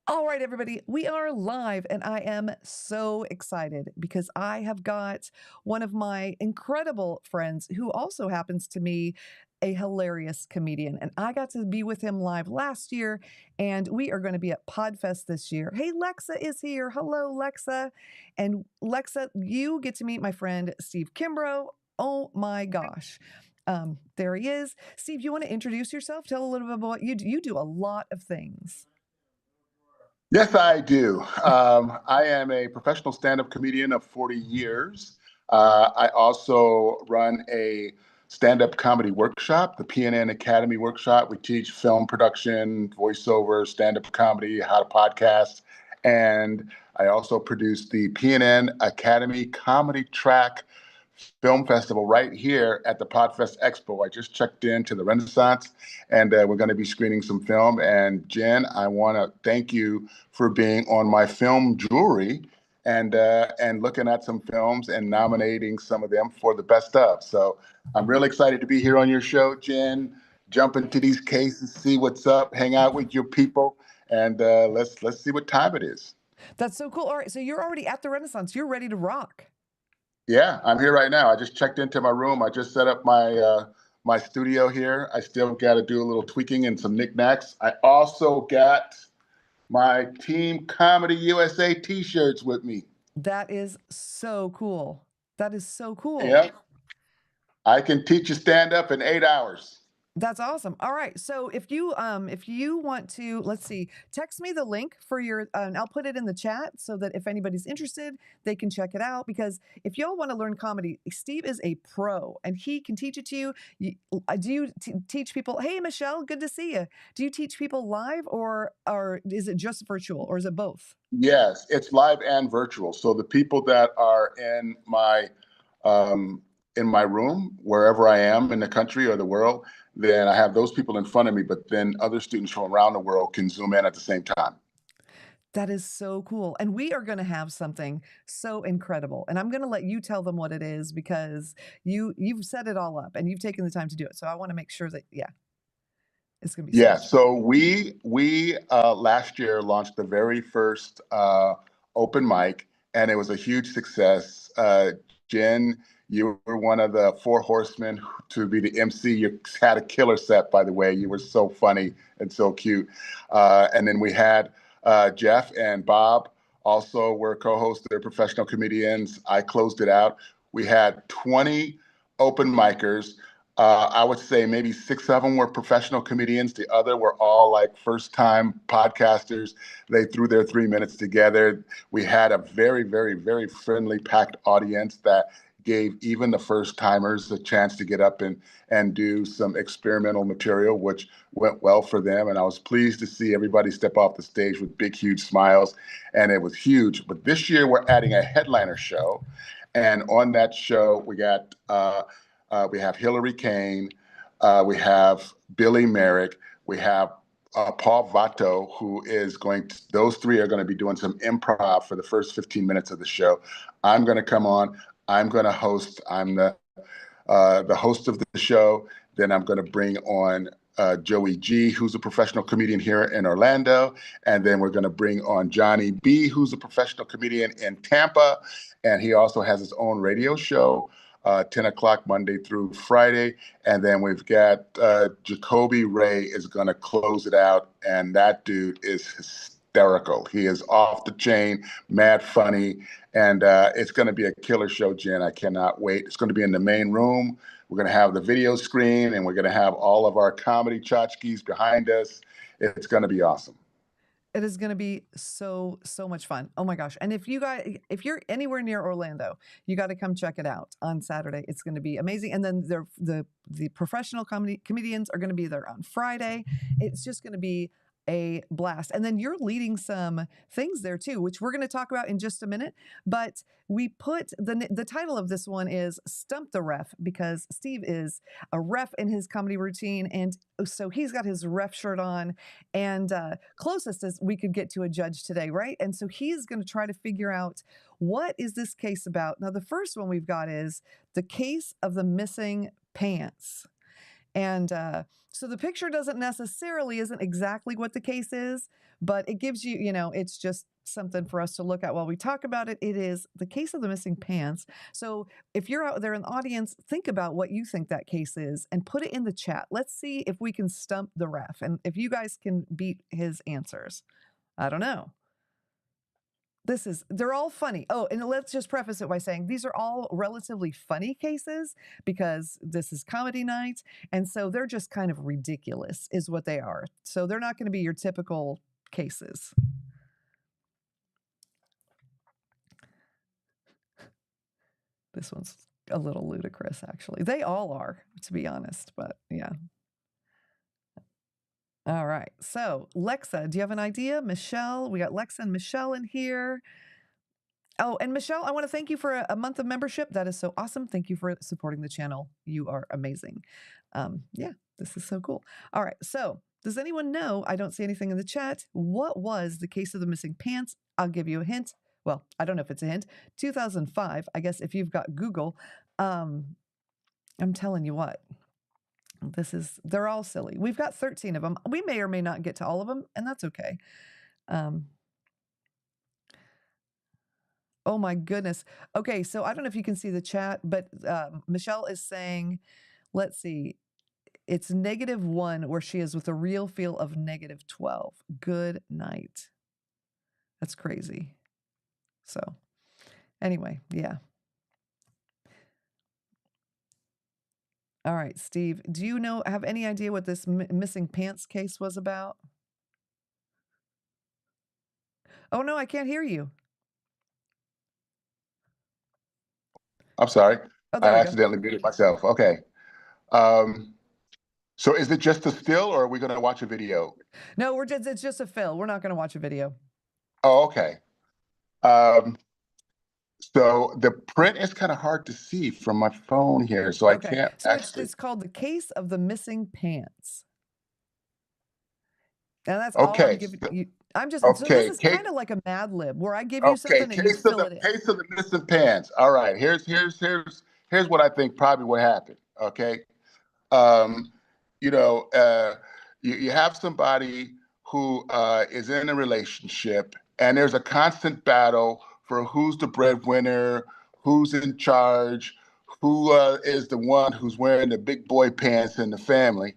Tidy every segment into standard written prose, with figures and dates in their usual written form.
All right, everybody, we are live, and I am so excited because I have got one of my incredible friends who also happens to be a hilarious comedian. And I got to be with him live last year, and we are going to be at Podfest this year. Hey, Lexa is here. Hello, Lexa. And Lexa, you get to meet my friend Steve Kimbrough. Oh my gosh. There he is. Steve, you want to introduce yourself? Tell a little bit about what you do. You do a lot of things. Yes, I do. I am a professional stand-up comedian of 40 years. I also run a stand-up comedy workshop, the PNN Academy workshop. We teach film production, voiceover, stand-up comedy, how to podcast, and I also produce the PNN Academy Comedy Track Film Festival right here at the Podfest Expo. I just checked into the Renaissance, and we're going to be screening some film. And Jen, I want to thank you for being on my film jury and looking at some films and nominating some of them for the best of. So I'm really excited to be here on your show, Jen. Jump into these cases, see what's up, hang out with your people, and let's see what time it is. That's so cool. All right, so you're already at the Renaissance. You're ready to rock. Yeah, I'm here right now. I just checked into my room. I just set up my studio here. I still got to do a little tweaking and some knickknacks. I also got my Team Comedy USA T-shirts with me. That is so cool. That is so cool. Yeah, I can teach you stand up in 8 hours. That's awesome. All right. So if you want to, let's see, text me the link for your and I'll put it in the chat so that if anybody's interested, they can check it out because if y'all want to learn comedy, Steve is a pro and he can teach it to you. Do you teach people, "Hey Michelle, good to see you." Do you teach people live or is it just virtual or is it both? Yes, it's live and virtual. So the people that are um, in my room, wherever I am in the country or the world, then I have those people in front of me. But then other students from around the world can zoom in at the same time. That is so cool. And we are going to have something so incredible. And I'm going to let you tell them what it is because you've set it all up and you've taken the time to do it. So I want to make sure that yeah, it's going to be so Yeah, much fun. so we last year launched the very first open mic, and it was a huge success. Jen, you were one of the four horsemen to be the MC. You had a killer set, by the way. You were so funny and so cute. And then we had Jeff and Bob also were co-hosts. They're professional comedians. I closed it out. We had 20 open micers. I would say maybe six of them were professional comedians. The other were all like first time podcasters. They threw their 3 minutes together. We had a very, very, very friendly, packed audience that gave even the first timers a chance to get up and do some experimental material, which went well for them. And I was pleased to see everybody step off the stage with big, huge smiles. And it was huge. But this year, we're adding a headliner show. And on that show, we have Hillary Kane. We have Billy Merrick. We have Paul Vato, who is those three are going to be doing some improv for the first 15 minutes of the show. I'm going to come on. I'm going to host. I'm the host of the show. Then I'm going to bring on Joey G, who's a professional comedian here in Orlando. And then we're going to bring on Johnny B, who's a professional comedian in Tampa. And he also has his own radio show, 10 o'clock Monday through Friday. And then we've got Jacoby Ray is going to close it out. And that dude is hysterical. He is off the chain, mad funny. And it's going to be a killer show, Jen. I cannot wait. It's going to be in the main room. We're going to have the video screen, and we're going to have all of our comedy tchotchkes behind us. It's going to be awesome. It is going to be so much fun. Oh my gosh. And if you're anywhere near Orlando, you got to come check it out on Saturday. It's going to be amazing. And then the professional comedians are going to be there on Friday. It's just going to be a blast. And then you're leading some things there too, which we're going to talk about in just a minute. But we put the title of this one is Stump the Ref because Steve is a ref in his comedy routine. And so he's got his ref shirt on and closest as we could get to a judge today, right? And so he's going to try to figure out what is this case about. Now, the first one we've got is the case of the missing pants. And so the picture doesn't necessarily isn't exactly what the case is, but it gives you, it's just something for us to look at while we talk about it. It is the case of the missing pants. So if you're out there in the audience, think about what you think that case is and put it in the chat. Let's see if we can stump the ref and if you guys can beat his answers. I don't know. They're all funny. Oh, and let's just preface it by saying these are all relatively funny cases because this is comedy night. And so they're just kind of ridiculous, is what they are. So they're not going to be your typical cases. This one's a little ludicrous, actually. They all are, to be honest, but yeah. All right. So, Lexa, do you have an idea? Michelle, we got Lexa and Michelle in here. Oh, and Michelle, I want to thank you for a month of membership. That is so awesome. Thank you for supporting the channel. You are amazing. Yeah, this is so cool. All right. So, does anyone know? I don't see anything in the chat. What was the case of the missing pants? I'll give you a hint. Well, I don't know if it's a hint. 2005. I guess if you've got Google, I'm telling you what. They're all silly. We've got 13 of them. We may or may not get to all of them, and that's okay. Oh my goodness. Okay, so I don't know if you can see the chat, but Michelle is saying, let's see, it's -1 where she is with a real feel of -12. Good night. That's crazy. So anyway, yeah. All right, Steve, do you have any idea what this missing pants case was about? Oh no, I can't hear you. I'm sorry. Oh, I there we go. accidentally muted myself. Okay. So is it just a still or are we going to watch a video? No, it's just a fill. We're not going to watch a video. Oh, okay. So the print is kind of hard to see from my phone here, so I can't so actually. it's called The Case of the Missing Pants. And that's all I'm Okay. giving you. So Okay. this is kind of like a Mad Lib where I give you Okay. something and you fill it in. Case of the missing pants. All right. Here's what I think probably what happened. Okay. You know, you have somebody who is in a relationship, and there's a constant battle for who's the breadwinner, who's in charge, who is the one who's wearing the big boy pants in the family.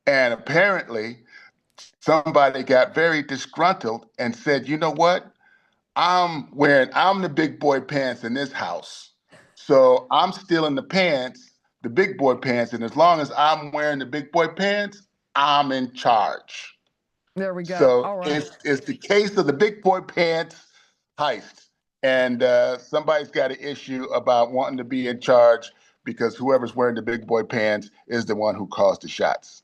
And apparently, somebody got very disgruntled and said, you know what? I'm the big boy pants in this house. So I'm stealing the pants, the big boy pants. And as long as I'm wearing the big boy pants, I'm in charge. There we go. So all right. it's the case of the big boy pants heist. And somebody's got an issue about wanting to be in charge because whoever's wearing the big boy pants is the one who calls the shots.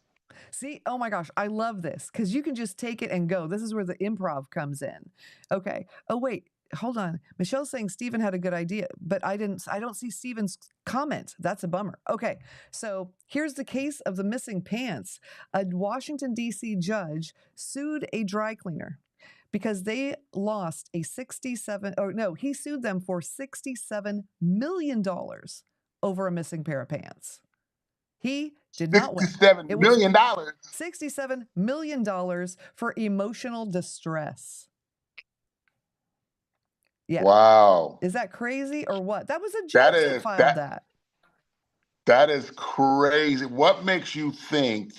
See, oh my gosh, I love this because you can just take it and go. This is where the improv comes in. Okay. Oh, wait, hold on. Michelle's saying Steven had a good idea, but I don't see Steven's comment. That's a bummer. Okay. So here's the case of the missing pants. A Washington, D.C. judge sued a dry cleaner because they lost he sued them for $67 million over a missing pair of pants. He did not win. $67 million. $67 million for emotional distress. Yeah. Wow. Is that crazy or what? That was a judge that filed that. That is crazy. What makes you think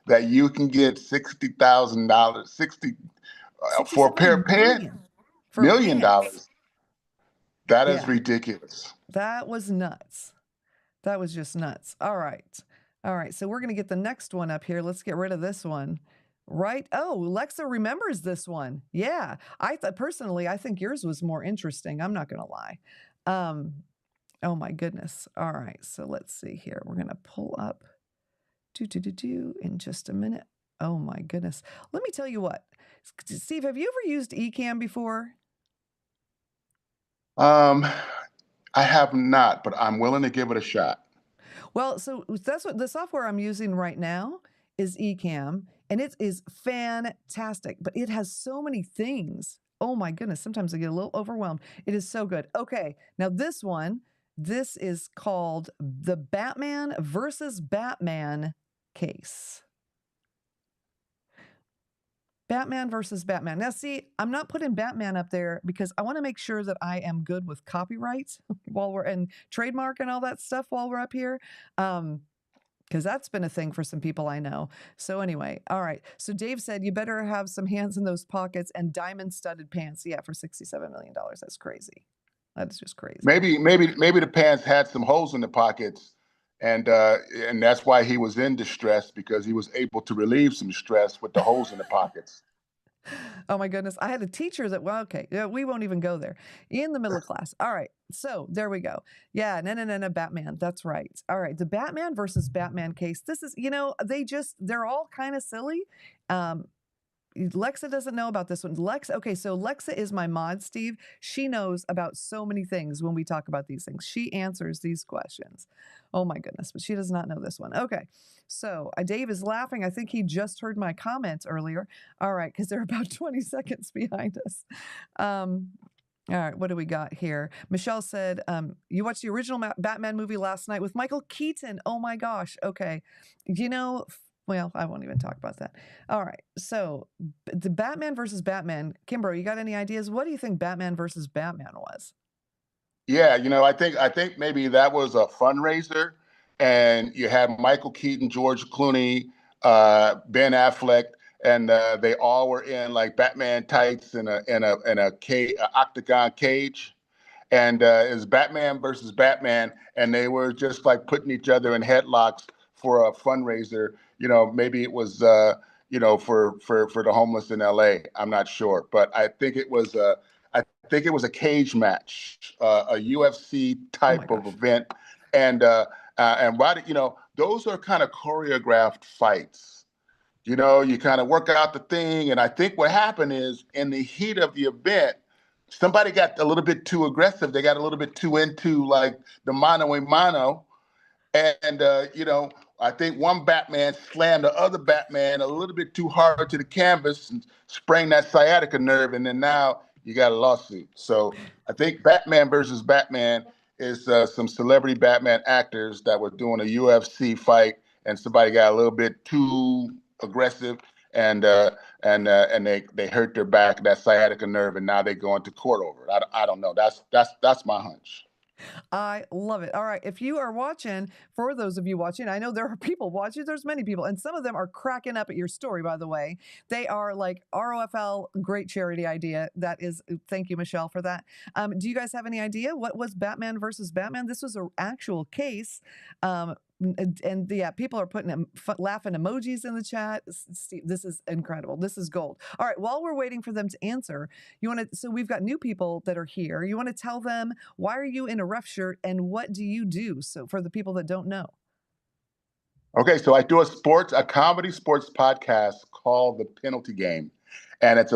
that you can get $60,000, for a pair of pants? $1 million. That is ridiculous. That was nuts. That was just nuts. All right. All right. So we're going to get the next one up here. Let's get rid of this one. Right. Oh, Lexa remembers this one. Yeah. Personally, I think yours was more interesting. I'm not going to lie. Oh my goodness. All right. So let's see here. We're going to pull up in just a minute. Oh my goodness. Let me tell you what, Steve, have you ever used Ecamm before? I have not, but I'm willing to give it a shot. Well, so that's what the software I'm using right now is Ecamm, and it is fantastic, but it has so many things. Oh my goodness. Sometimes I get a little overwhelmed. It is so good. Okay. Now this is called the Batman versus Batman case. Batman versus Batman. Now, see, I'm not putting Batman up there because I want to make sure that I am good with copyright while we're and trademark and all that stuff while we're up here. Because that's been a thing for some people I know. So anyway, all right. So Dave said you better have some hands in those pockets and diamond studded pants. Yeah, for $67 million. That's crazy. That's just crazy. Maybe the pants had some holes in the pockets, and that's why he was in distress, because he was able to relieve some stress with the holes in the pockets. Oh my goodness. I had a teacher that, well, okay, yeah, we won't even go there. In the middle class. All right. So there we go. Yeah, no, Batman. That's right. All right. The Batman versus Batman case. This is, they're all kind of silly. Lexa doesn't know about this one. Okay, so Lexa is my mod, Steve. She knows about so many things when we talk about these things. She answers these questions. Oh my goodness, but she does not know this one. Okay, so Dave is laughing. I think he just heard my comments earlier. All right, because they're about 20 seconds behind us. All right, what do we got here? Michelle said, you watched the original Batman movie last night with Michael Keaton. Oh my gosh, okay. Well, I won't even talk about that. All right. So the Batman versus Batman, Kimbrough, you got any ideas? What do you think Batman versus Batman was? Yeah, I think maybe that was a fundraiser, and you had Michael Keaton, George Clooney, Ben Affleck, and they all were in like Batman tights and a octagon cage, and it was Batman versus Batman, and they were just like putting each other in headlocks for a fundraiser. Maybe it was for the homeless in L.A. I'm not sure, but I think it was a cage match, a UFC Oh my type of gosh. event, and why those are kind of choreographed fights. You kind of work out the thing, and I think what happened is in the heat of the event, somebody got a little bit too aggressive. They got a little bit too into like the mano a mano, and I think one Batman slammed the other Batman a little bit too hard to the canvas and sprained that sciatica nerve, and then now you got a lawsuit. So I think Batman versus Batman is some celebrity Batman actors that were doing a UFC fight, and somebody got a little bit too aggressive, and they hurt their back, that sciatica nerve, and now they go into court over it. I don't know. That's my hunch. I love it. All right. If you are watching, for those of you watching, I know there are people watching. There's many people, and some of them are cracking up at your story, by the way. They are like ROFL, great charity idea. That is, thank you, Michelle, for that. Do you guys have any idea what was Batman versus Batman? This was an actual case. And yeah, people are putting laughing emojis in the chat. Steve, this is incredible. This is gold. All right, while we're waiting for them to answer, so we've got new people that are here. You want to tell them, why are you in a ref shirt and what do you do? So for the people that don't know. Okay, so I do a comedy sports podcast called The Penalty Game. And it's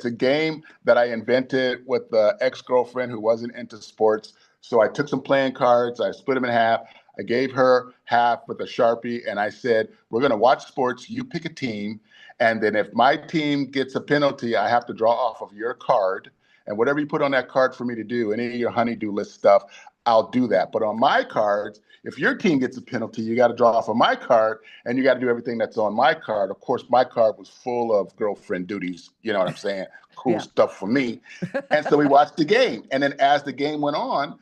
a game that I invented with an ex-girlfriend who wasn't into sports. So I took some playing cards, I split them in half. I gave her half with a Sharpie, and I said, we're going to watch sports, you pick a team, and then if my team gets a penalty, I have to draw off of your card. And whatever you put on that card for me to do, any of your honeydew list stuff, I'll do that. But on my cards, if your team gets a penalty, you got to draw off of my card, and you got to do everything that's on my card. Of course, my card was full of girlfriend duties. You know what I'm saying? Cool Yeah. stuff for me. And so we watched the game. And then as the game went on,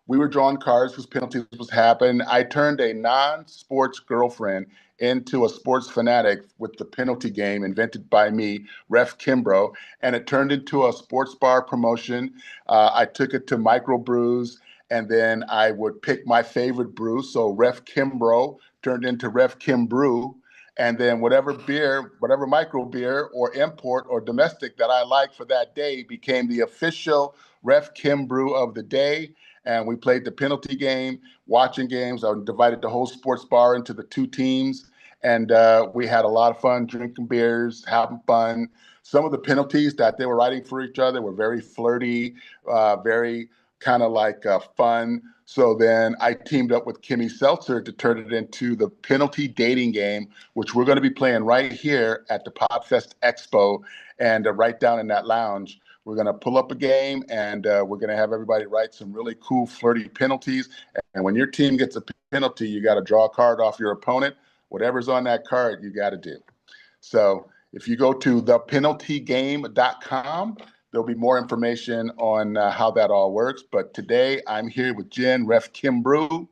we were drawing cards because penalties was happening. I turned a non-sports girlfriend into a sports fanatic with the penalty game invented by me, Ref Kimbrough, and it turned into a sports bar promotion. I took it to microbrews, and then I would pick my favorite brew. So Ref Kimbrough turned into Ref Kimbrough. And then whatever beer, whatever micro beer or import or domestic that I liked for that day became the official Ref Kimbrough of the day. And we played the penalty game, watching games. I divided the whole sports bar into the two teams. And we had a lot of fun drinking beers, having fun. Some of the penalties that they were writing for each other were very flirty, very kind of like fun. So then I teamed up with Kimmy Seltzer to turn it into the penalty dating game, which we're going to be playing right here at the PopFest Expo and right down in that lounge. We're going to pull up a game, and we're going to have everybody write some really cool, flirty penalties. And when your team gets a penalty, you got to draw a card off your opponent. whatever's on that card, you got to do. So if you go to thepenaltygame.com, there'll be more information on how that all works. But today I'm here with Jen, Ref Kimbrough,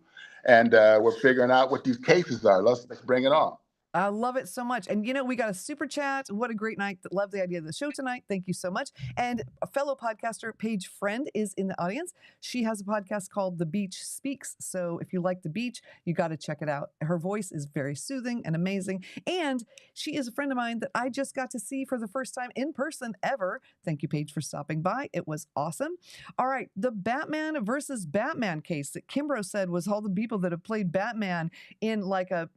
and we're figuring out what these cases are. Let's bring it on. I love it so much. And we got a super chat. What a great night. Love the idea of the show tonight. Thank you so much. And a fellow podcaster, Paige Friend, is in the audience. She has a podcast called The Beach Speaks. So if you like the beach, you got to check it out. Her voice is very soothing and amazing. And she is a friend of mine that I just got to see for the first time in person ever. Thank you, Paige, for stopping by. It was awesome. All right. The Batman versus Batman case that Kimbrough said was all the people that have played Batman in like a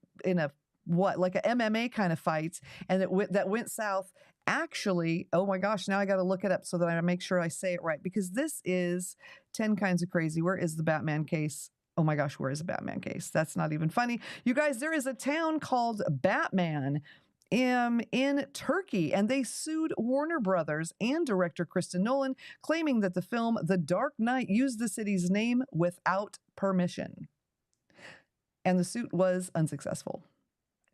MMA kind of fight, and that went south. Actually, oh my gosh, now I got to look it up so that I make sure I say it right, because this is 10 Kinds of Crazy. Where is the Batman case? Oh my gosh, where is the Batman case? That's not even funny. You guys, there is a town called Batman in Turkey, and they sued Warner Brothers and director Kristen Nolan, claiming that the film The Dark Knight used the city's name without permission. And the suit was unsuccessful.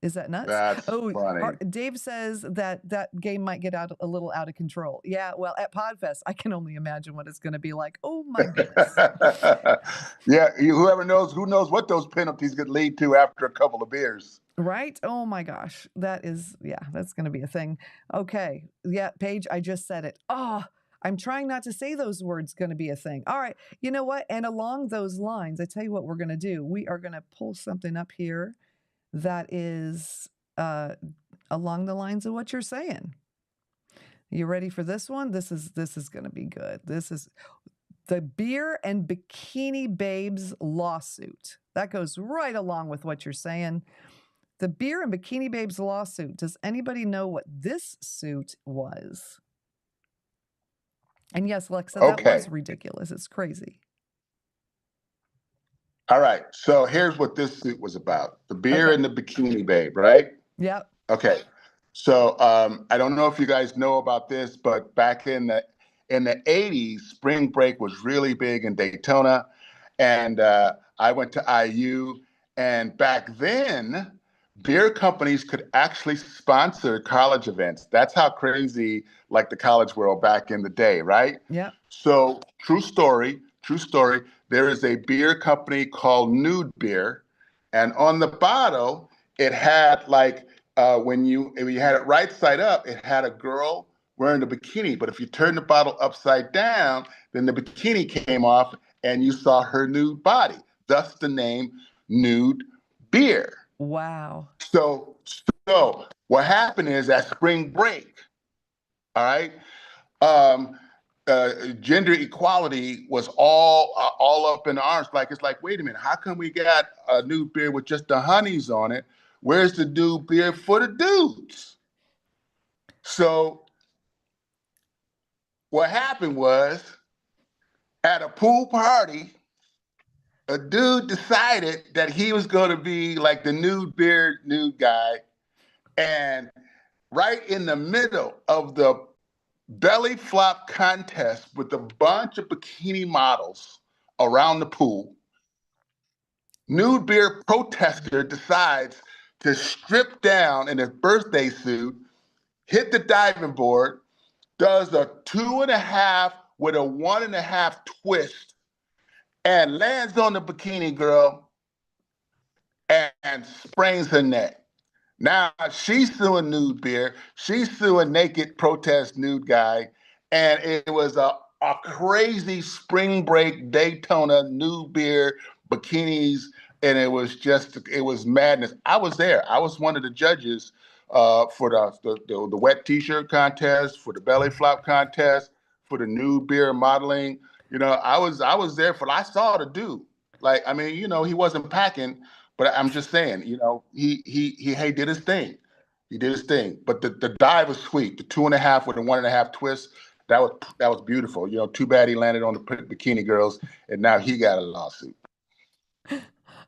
Is that nuts? That's funny. Dave says that game might get a little out of control. Yeah, well, at Podfest, I can only imagine what it's going to be like. Oh my goodness. Yeah, who knows what those penalties could lead to after a couple of beers. Right? Oh my gosh. That's going to be a thing. Okay. Yeah, Paige, I just said it. Oh, I'm trying not to say those words, going to be a thing. All right. You know what? And along those lines, I tell you what we're going to do. We are going to pull something up here that is along the lines of what you're saying. You ready for this one? This is going to be good. This is the Beer and Bikini Babes lawsuit. That goes right along with what you're saying. The Beer and Bikini Babes lawsuit. Does anybody know what this suit was? And yes, Alexa, that was ridiculous. It's crazy. All right. So here's what this suit was about. The Beer and the Bikini Babe, right? Yep. Okay. So I don't know if you guys know about this, but back in the 80s, spring break was really big in Daytona. And I went to IU. And back then, beer companies could actually sponsor college events. That's how crazy, like the college world back in the day, right? Yeah. So true story. There is a beer company called Nude Beer, and on the bottle, it had like when you had it right side up, it had a girl wearing a bikini. But if you turn the bottle upside down, then the bikini came off, and you saw her nude body. Thus the name Nude Beer. Wow. So what happened is at spring break, all right, gender equality was all up in arms. Like, it's like, wait a minute, how come we got a nude beer with just the honeys on it? Where's the nude beer for the dudes? So what happened was, at a pool party, a dude decided that he was going to be like the nude beer nude guy. And right in the middle of the belly flop contest with a bunch of bikini models around the pool, Nude Beer protester decides to strip down in his birthday suit, hit the diving board, does a 2.5 with a 1.5 twist, and lands on the bikini girl and sprains her neck. Now she's suing Nude Beer. She's suing Naked Protest Nude Guy. And it was a crazy spring break Daytona Nude Beer bikinis. And it was madness. I was there. I was one of the judges for the wet t-shirt contest, for the belly flop contest, for the Nude Beer modeling. I was there I saw the dude. Like, I mean, he wasn't packing, but I'm just saying, he did his thing. He did his thing. But the dive was sweet. The 2.5 with a 1.5 twist, that was beautiful. Too bad he landed on the bikini girls, and now he got a lawsuit.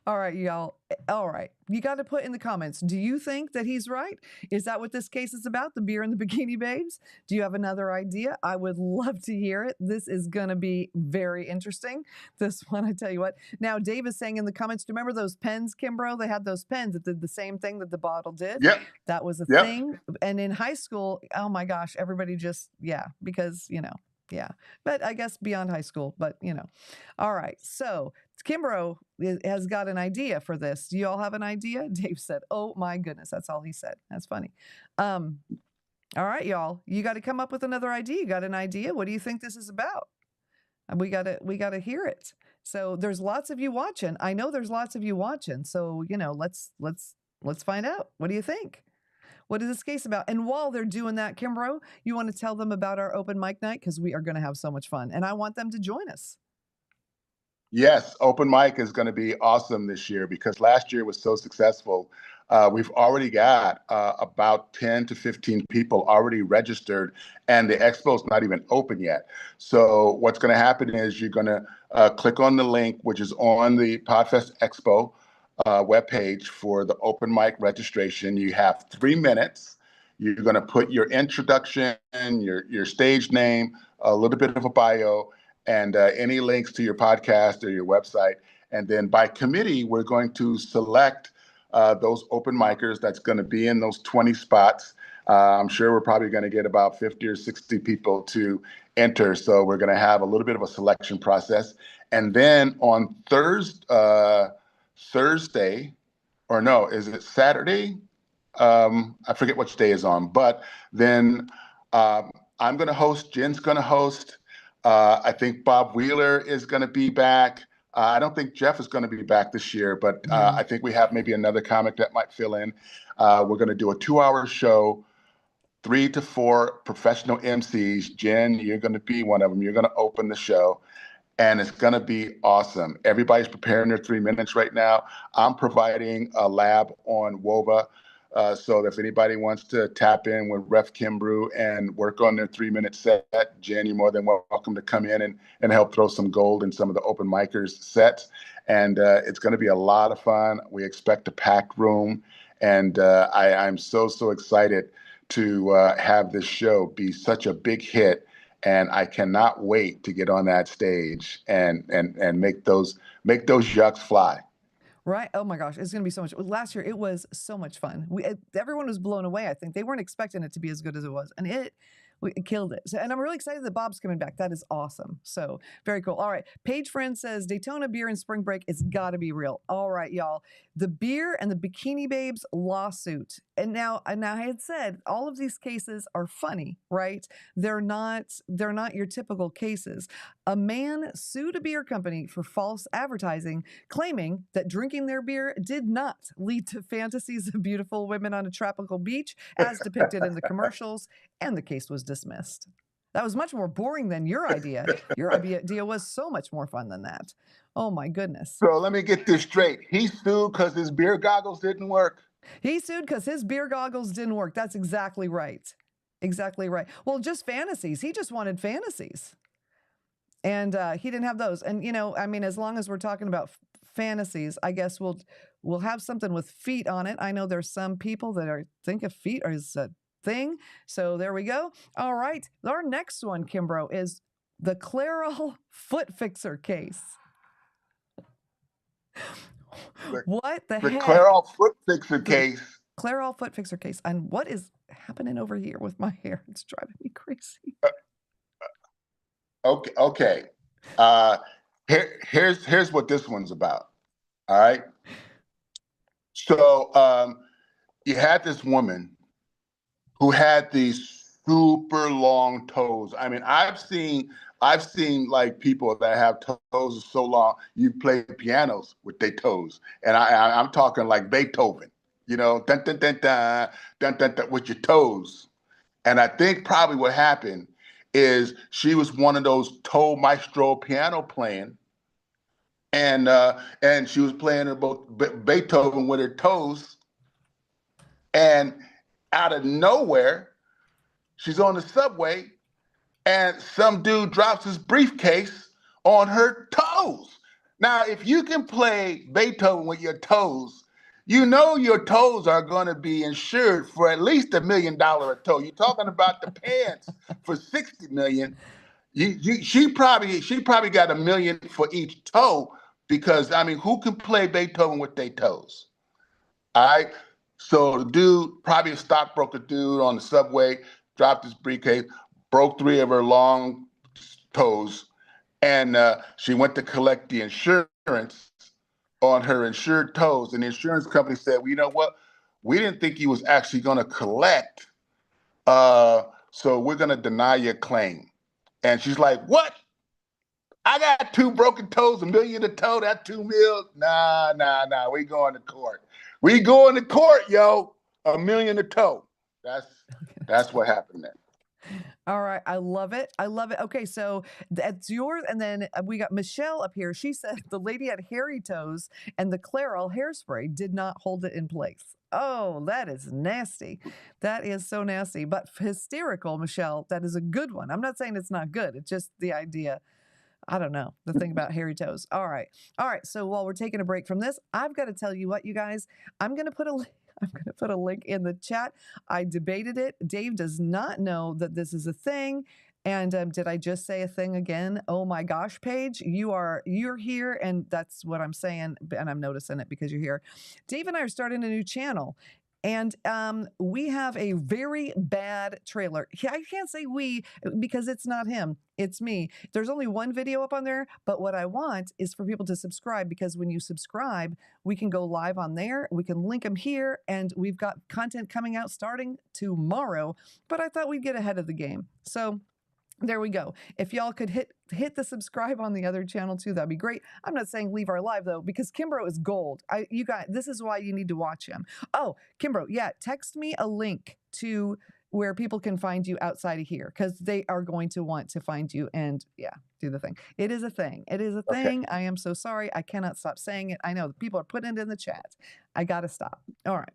All right, y'all. All right. You got to put in the comments. Do you think that he's right? Is that what this case is about? The beer and the bikini babes? Do you have another idea? I would love to hear it. This is going to be very interesting. This one, I tell you what. Now, Dave is saying in the comments, do you remember those pens, Kimbrough? They had those pens that did the same thing that the bottle did. Yep. That was a Yep. thing. And in high school, oh my gosh, everybody just, yeah, because, yeah. But I guess beyond high school, but All right. So Kimbrough has got an idea for this. Do you all have an idea? Dave said, "Oh my goodness." That's all he said. That's funny. All right, y'all. You got to come up with another idea. You got an idea? What do you think this is about? And we got to hear it. So there's lots of you watching. I know there's lots of you watching. So, let's find out. What do you think? What is this case about? And while they're doing that, Kimbrough, you want to tell them about our open mic night because we are going to have so much fun, and I want them to join us. Yes, open mic is going to be awesome this year because last year was so successful. We've already got about 10 to 15 people already registered, and the expo's not even open yet. So what's going to happen is you're going to click on the link, which is on the Podfest Expo webpage for the open mic registration. You have 3 minutes. You're going to put your introduction, your stage name, a little bit of a bio, and any links to your podcast or your website. And then by committee, we're going to select those open micers that's going to be in those 20 spots. I'm sure we're probably going to get about 50 or 60 people to enter. So we're going to have a little bit of a selection process. And then on Thursday, or no, is it Saturday? I forget which day is on, but then I'm going to host, Jen's going to host. I think Bob Wheeler is going to be back. I don't think Jeff is going to be back this year, but I think we have maybe another comic that might fill in. We're going to do a 2-hour show, 3 to 4 professional MCs. Jen, you're going to be one of them. You're going to open the show. And it's going to be awesome. Everybody's preparing their 3 minutes right now. I'm providing a lab on WOVA. So if anybody wants to tap in with Ref Kimbrough and work on their 3-minute set, Jen, you're more than welcome to come in and help throw some gold in some of the open micers sets. And it's going to be a lot of fun. We expect a packed room. And I'm so excited to have this show be such a big hit. And I cannot wait to get on that stage and make those yucks fly. Right. Oh my gosh, it's going to be so much. Last year, it was so much fun. Everyone was blown away. I think they weren't expecting it to be as good as it was, and it killed it. So, and I'm really excited that Bob's coming back. That is awesome. So very cool. All right. Paige Friend says Daytona beer and spring break. It's got to be real. All right, y'all. The beer and the bikini babes lawsuit. And now I had said all of these cases are funny, right? They're not your typical cases. A man sued a beer company for false advertising, claiming that drinking their beer did not lead to fantasies of beautiful women on a tropical beach as depicted in the commercials, and the case was dismissed. That was much more boring than your idea. Your idea was so much more fun than that. Oh my goodness. So let me get this straight. He sued because his beer goggles didn't work. He sued because his beer goggles didn't work. That's exactly right. Exactly right. Well, just fantasies. He just wanted fantasies. And he didn't have those. And, I mean, as long as we're talking about fantasies, I guess we'll have something with feet on it. I know there's some people that think of feet is a thing. So there we go. All right. Our next one, Kimbrough, is the Clairol foot fixer case. What the heck? The Clairol foot fixer case. Clairol foot fixer case. And what is happening over here with my hair? It's driving me crazy. Okay. Here's what this one's about. All right. So you had this woman who had these super long toes. I mean, I've seen like people that have toes so long, you play pianos with their toes. And I'm talking like Beethoven, dun, dun, dun, dun, dun, dun, dun, with your toes. And I think probably what happened is she was one of those toe maestro piano playing. And she was playing about Beethoven with her toes. And out of nowhere, she's on the subway and some dude drops his briefcase on her toes. Now, if you can play Beethoven with your toes, you know your toes are going to be insured for at least $1 million a toe. You're talking about the pants for 60 million. She probably got $1 million for each toe because I mean, who can play Beethoven with their toes? All right. So the dude, probably a stockbroker dude on the subway, dropped his briefcase, broke three of her long toes, and she went to collect the insurance on her insured toes. And the insurance company said, well, you know what? We didn't think he was actually going to collect. So we're going to deny your claim. And she's like, what? I got two broken toes, $1 million a toe. That 2 mil. Nah. We going to court. We going to court, yo. $1 million a toe. That's what happened there. All right. I love it. I love it. Okay. So that's yours. And then we got Michelle up here. She said the lady had hairy toes and the Clairol hairspray did not hold it in place. Oh, that is nasty. That is so nasty, but hysterical, Michelle. That is a good one. I'm not saying it's not good. It's just the idea. I don't know. The thing about hairy toes. All right. All right. So while we're taking a break from this, I've got to tell you what, you guys, I'm going to put a I'm going to put a link in the chat. I debated it. Dave does not know that this is a thing. And did I just say a thing again? Oh my gosh, Paige, you're here, and that's what I'm saying. And I'm noticing it because you're here. Dave and I are starting a new channel. And we have a very bad trailer. I can't say we because it's not him. It's me. There's only one video up on there, but what I want is for people to subscribe because when you subscribe, we can go live on there. We can link them here, and we've got content coming out starting tomorrow. But I thought we'd get ahead of the game. So there we go. If y'all could hit the subscribe on the other channel too, that'd be great. I'm not saying leave our live though, because Kimbrough is gold. You guys, this is why you need to watch him. Oh, Kimbrough, yeah, text me a link to where people can find you outside of here, because they are going to want to find you and yeah, do the thing. It is a thing. It is a thing. I am so sorry. I cannot stop saying it. I know people are putting it in the chat. I gotta stop. All right.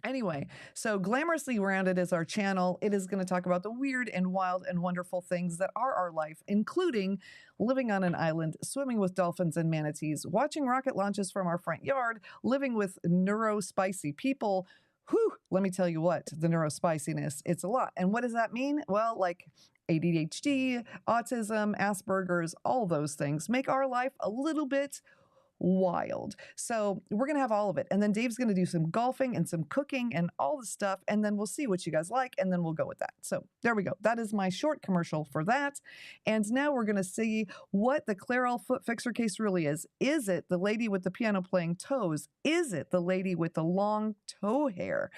Anyway, so Glamorously Rounded is our channel. It is going to talk about the weird and wild and wonderful things that are our life, including living on an island, swimming with dolphins and manatees, watching rocket launches from our front yard, living with neurospicy people. Whew, let me tell you what, the neurospiciness, it's a lot. And what does that mean? Well, like ADHD, autism, Asperger's, all those things make our life a little bit wild. So we're going to have all of it. And then Dave's going to do some golfing and some cooking and all the stuff. And then we'll see what you guys like. And then we'll go with that. So there we go. That is my short commercial for that. And now we're going to see what the Clairol foot fixer case really is. Is it the lady with the piano playing toes? Is it the lady with the long toe hair?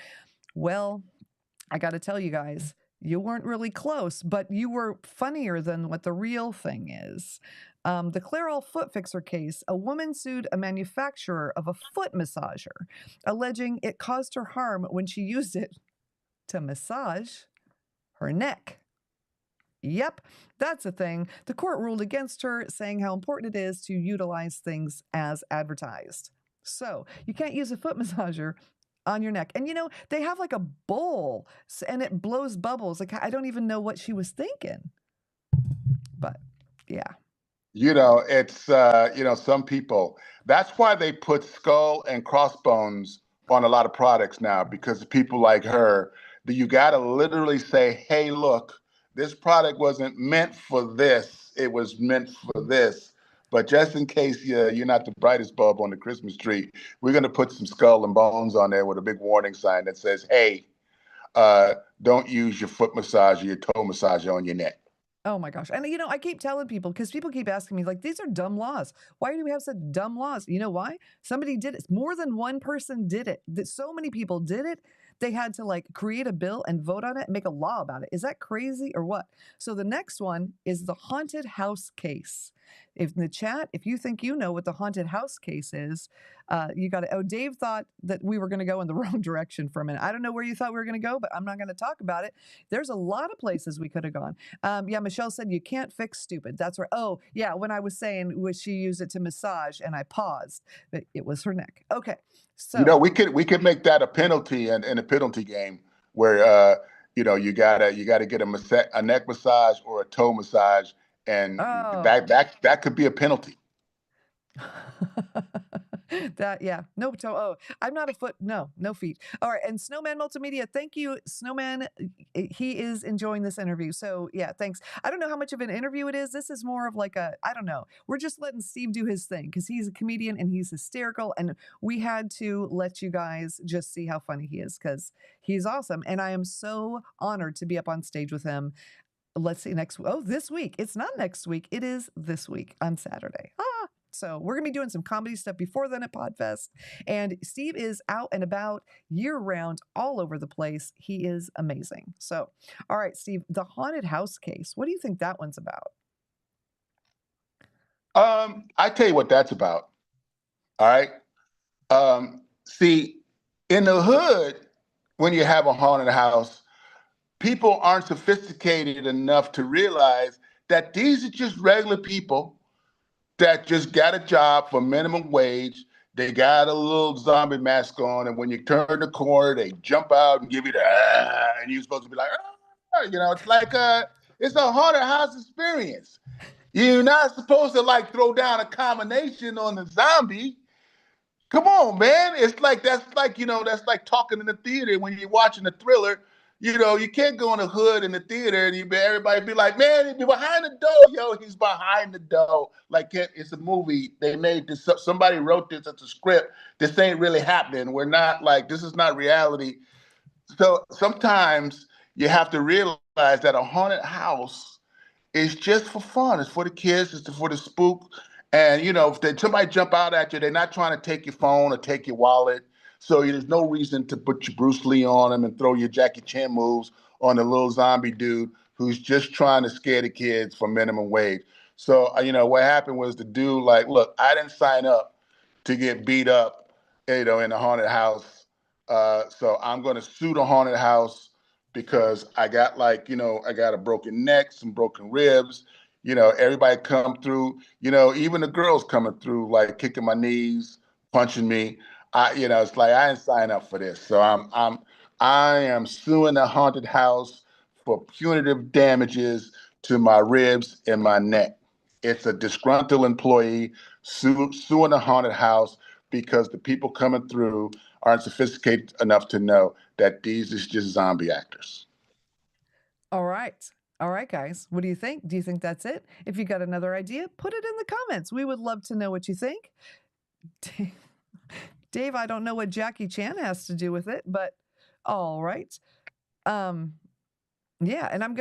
Well, I got to tell you guys, you weren't really close, but you were funnier than what the real thing is. The Clairol foot fixer case, a woman sued a manufacturer of a foot massager, alleging it caused her harm when she used it to massage her neck. Yep, that's a thing. The court ruled against her, saying how important it is to utilize things as advertised. So you can't use a foot massager on your neck. And you know, they have like a bowl and it blows bubbles. Like, I don't even know what she was thinking. But yeah. You know, it's, some people, that's why they put skull and crossbones on a lot of products now, because people like her, you got to literally say, hey, look, this product wasn't meant for this. It was meant for this. But just in case you're not the brightest bulb on the Christmas tree, we're going to put some skull and bones on there with a big warning sign that says, hey, don't use your foot massager, your toe massager on your neck. Oh my gosh. And you know, I keep telling people, because people keep asking me, like, these are dumb laws. Why do we have such dumb laws? You know why? Somebody did it. More than one person did it. So many people did it. They had to like create a bill and vote on it and make a law about it. Is that crazy or what? So the next one is the haunted house case. If in the chat, if you think you know what the haunted house case is, you got to. Oh, Dave thought that we were going to go in the wrong direction for a minute. I don't know where you thought we were going to go, but I'm not going to talk about it. There's a lot of places we could have gone. Yeah, Michelle said you can't fix stupid. That's right. Oh, yeah. When I was saying would she use it to massage, and I paused, but it was her neck. Okay, so we could make that a penalty in a penalty game where you gotta get a neck massage or a toe massage, and oh. that could be a penalty. That yeah, no toe. Oh, I'm not a foot. No, no feet. All right, and Snowman Multimedia, thank you, Snowman. He is enjoying this interview, so yeah, thanks. I don't know how much of an interview it is. This is more of like a I don't know. We're just letting Steve do his thing because he's a comedian and he's hysterical, and we had to let you guys just see how funny he is because he's awesome, and I am so honored to be up on stage with him. Let's see next. Oh, this week. It's not next week. It is this week on Saturday. So we're gonna be doing some comedy stuff before then at Podfest. And Steve is out and about year round, all over the place. He is amazing. So, all right, Steve, the haunted house case. What do you think that one's about? I tell you what that's about. All right. See, in the hood, when you have a haunted house, people aren't sophisticated enough to realize that these are just regular people that just got a job for minimum wage. They got a little zombie mask on, and when you turn the corner, they jump out and give you the and you're supposed to be like, it's like it's a haunted house experience. You're not supposed to like throw down a combination on the zombie. Come on, man. It's like that's like talking in the theater when you're watching a thriller. You can't go in the hood in the theater and everybody be like, man, he'd be behind the door, yo. He's behind the door. Like it's a movie. They made this. Somebody wrote this as a script. This ain't really happening. We're not like this is not reality. So sometimes you have to realize that a haunted house is just for fun. It's for the kids. It's for the spook. And if somebody jump out at you, they're not trying to take your phone or take your wallet. So there's no reason to put your Bruce Lee on them and throw your Jackie Chan moves on the little zombie dude who's just trying to scare the kids for minimum wage. So what happened was the dude like, look, I didn't sign up to get beat up, in a haunted house. So I'm going to sue the haunted house because I got I got a broken neck, some broken ribs. Everybody come through, even the girls coming through, like kicking my knees, punching me. It's like I didn't sign up for this. So I am suing the haunted house for punitive damages to my ribs and my neck. It's a disgruntled employee suing the haunted house because the people coming through aren't sophisticated enough to know that these is just zombie actors. All right. All right, guys. What do you think? Do you think that's it? If you got another idea, put it in the comments. We would love to know what you think. Dave, I don't know what Jackie Chan has to do with it, but all right. Yeah, and I'm